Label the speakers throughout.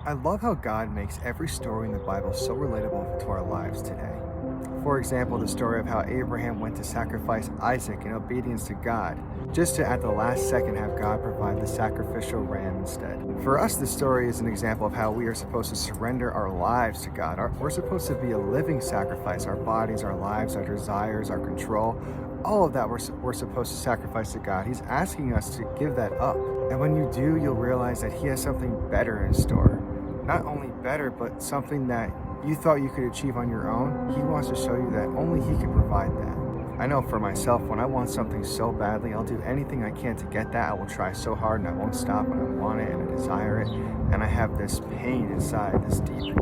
Speaker 1: I love how God makes every story in the Bible so relatable to our lives today. For example, the story of how Abraham went to sacrifice Isaac in obedience to God, just to at the last second have God provide the sacrificial ram instead. For us, this story is an example of how we are supposed to surrender our lives to God. We're supposed to be a living sacrifice, our bodies, our lives, our desires, our control. All of that we're supposed to sacrifice to God. He's asking us to give that up. And when you do, you'll realize that He has something better in store. Not only better, but something that you thought you could achieve on your own. He wants to show you that only He can provide that. I know for myself, when I want something so badly, I'll do anything I can to get that. I will try so hard and I won't stop when I want it and I desire it. And I have this pain inside, this deep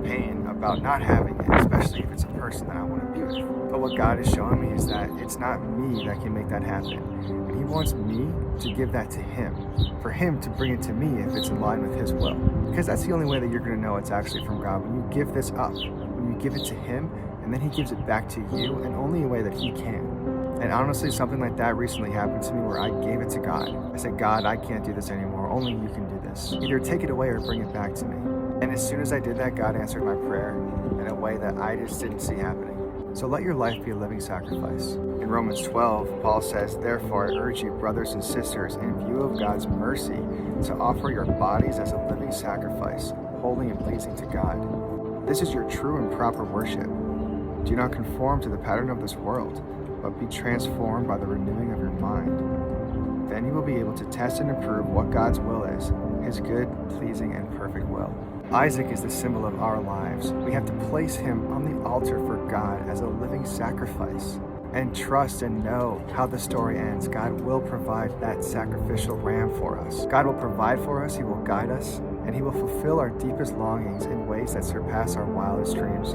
Speaker 1: pain about not having it, especially if it's a person that I want to be with. But what God is showing me is that it's not me that can make that happen. And He wants me to give that to Him, for Him to bring it to me if it's in line with His will. Because that's the only way that you're going to know it's actually from God. When you give this up, when you give it to Him, and then He gives it back to you, and only a way that He can. And honestly, something like that recently happened to me where I gave it to God. I said, God, I can't do this anymore. Only you can do this. Either take it away or bring it back to me. And as soon as I did that, God answered my prayer in a way that I just didn't see happening. So let your life be a living sacrifice. In Romans 12, Paul says, therefore I urge you, brothers and sisters, in view of God's mercy, to offer your bodies as a living sacrifice, holy and pleasing to God. This is your true and proper worship. Do not conform to the pattern of this world, but be transformed by the renewing of your mind. Then you will be able to test and approve what God's will is, His good, pleasing, and perfect will. Isaac is the symbol of our lives. We have to place him on the altar for God as a living sacrifice and trust and know how the story ends. God will provide that sacrificial ram for us. God will provide for us, He will guide us, and He will fulfill our deepest longings in ways that surpass our wildest dreams.